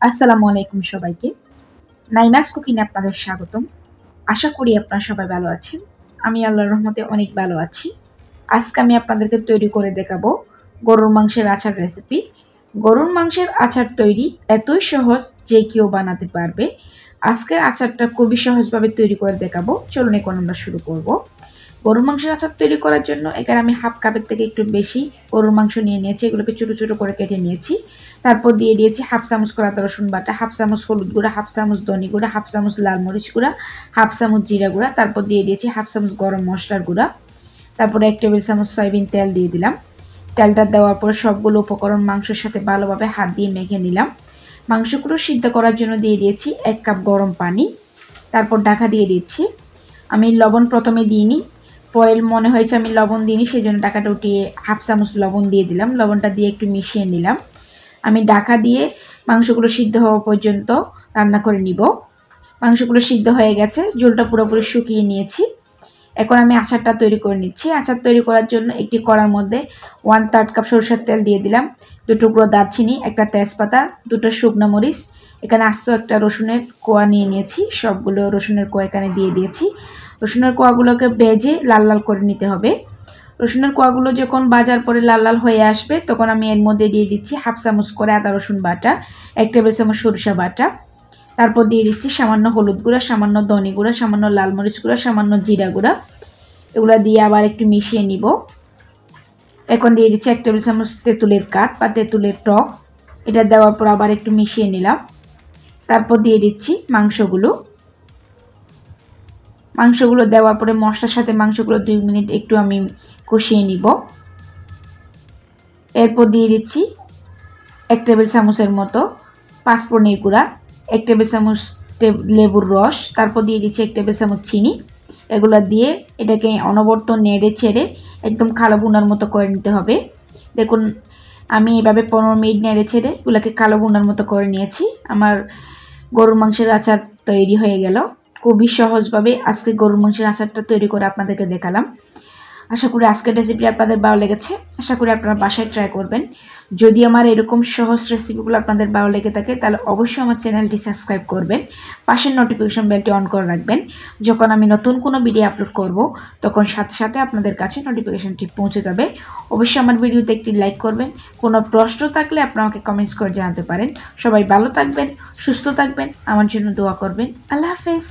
আসসালামু আলাইকুম সবাইকে। নাইমাস কুকিংয়ে আপনাদের স্বাগতম। আশা করি আপনারা সবাই ভালো আছেন। আমি আল্লাহর রহমতে অনেক ভালো আছি। আজকে আমি আপনাদেরকে তৈরি করে দেখাবো গরুর মাংসের আচার রেসিপি। গরুর মাংসের আচার তৈরি এতই সহজ যে কেউ বানাতে পারবে। আজকের আচারটা খুবই সহজভাবে তৈরি করে দেখাবো। চলুন এখন আমরা শুরু করব। গরুর মাংসের আচার তৈরি করার জন্য এখানে আমি হাফ কাপের থেকে একটু বেশি গরুর মাংস নিয়ে নিয়েছি। এগুলোকে ছোটো ছোটো করে কেটে নিয়েছি। তারপর দিয়ে দিয়েছি হাফ চামচ করে আদা রসুন বাটা, হাফ চামচ হলুদ গুঁড়া, হাফ চামচ ধনে গুঁড়া, হাফ চামচ লাল মরিচ গুঁড়া, হাফ চামচ জিরা গুঁড়া। তারপর দিয়ে দিয়েছি হাফ চামচ গরম মশলার গুঁড়া। তারপরে 1 টেবিল চামচ সয়াবিন তেল দিয়ে দিলাম। তেলটা দেওয়ার পর সবগুলো উপকরণ মাংসের সাথে ভালোভাবে হাত দিয়ে মেখে নিলাম। মাংসগুলো সিদ্ধ করার জন্য দিয়ে দিয়েছি 1 কাপ গরম পানি। তারপর ঢাকা দিয়ে দিচ্ছি। আমি লবণ প্রথমে দিইনি, পরে মনে হয়েছে আমি লবণ দিইনি, সেই জন্য ঢাকাটা উঠিয়ে হাফ চামচ লবণ দিয়ে দিলাম। লবণটা দিয়ে একটু মিশিয়ে নিলাম। আমি ঢাকা দিয়ে মাংসগুলো সিদ্ধ হওয়া পর্যন্ত রান্না করে নিব। মাংসগুলো সিদ্ধ হয়ে গেছে, ঝোলটা পুরোপুরি শুকিয়ে নিয়েছি। এখন আমি আচারটা তৈরি করে নিচ্ছি। আচার তৈরি করার জন্য একটি কড়ার মধ্যে 1/3 কাপ সরষের তেল দিয়ে দিলাম, 2 টুকরো দারচিনি, একটা তেজপাতা, 2টা শুকনো মরিচ, এখানে আস্ত একটা রসুনের কোয়া নিয়ে নিয়েছি। সবগুলো রসুনের কোয়া এখানে দিয়ে দিয়েছি। রসুনের কোয়াগুলোকে ভেজে লাল লাল করে নিতে হবে। রসুনের কোয়াগুলো যখন ভাজার পরে লাল লাল হয়ে আসবে তখন আমি এর মধ্যে দিয়ে দিচ্ছি হাফ চামচ করে আদা রসুন বাটা, 1 টেবিল চামচ সরিষা বাটা। তারপর দিয়ে দিচ্ছি সামান্য হলুদ গুঁড়া, সামান্য ধনে গুঁড়া, সামান্য লাল মরিচ গুঁড়া, সামান্য জিরা গুঁড়া। এগুলো দিয়ে আবার একটু মিশিয়ে নিব। এখন দিয়ে দিচ্ছি 1 টেবিল চামচ তেঁতুলের কাঠ বা তেঁতুলের টক। এটা দেওয়ার পর আবার একটু মিশিয়ে নিলাম। তারপর দিয়ে দিচ্ছি মাংসগুলো দেওয়ার পরে মশলার সাথে মাংসগুলো 2 মিনিট একটু আমি কষিয়ে নিব। এরপর দিয়ে দিচ্ছি 1 টেবিল চামচের মতো পাঁচফোড়নের গুঁড়া, 1 টেবিল চামচ লেবুর রস, তারপর দিয়ে দিচ্ছি 1 টেবিল চামচ চিনি। এগুলো দিয়ে এটাকে অনবরত নেড়ে ছেড়ে একদম কালো ভুনার মতো করে নিতে হবে। দেখুন আমি এভাবে 15 মিনিট নেড়ে ছেড়ে এগুলোকে কালো ভুনার মতো করে নিয়েছি। আমার গরুর মাংসের আচার তৈরি হয়ে গেল। খুবই সহজভাবে আজকে গরুর মাংসের আচারটা তৈরি করে আপনাদেরকে দেখালাম। আশা করি আজকের রেসিপি আপনাদের ভালো লেগেছে। আশা করি আপনারা বাসায় ট্রাই করবেন। যদি আমার এরকম সহজ রেসিপিগুলো আপনাদের ভালো লেগে থাকে তাহলে অবশ্যই আমার চ্যানেলটি সাবস্ক্রাইব করবেন, পাশের নোটিফিকেশন বেলটি অন করে রাখবেন। যখন আমি নতুন কোনো ভিডিও আপলোড করব তখন সাথে সাথে আপনাদের কাছে নোটিফিকেশনটি পৌঁছে যাবে। অবশ্যই আমার ভিডিওতে একটি লাইক করবেন। কোনো প্রশ্ন থাকলে আপনারা আমাকে কমেন্টস করে জানাতে পারেন। সবাই ভালো থাকবেন, সুস্থ থাকবেন, আমার জন্য দোয়া করবেন। আল্লাহ হাফেজ।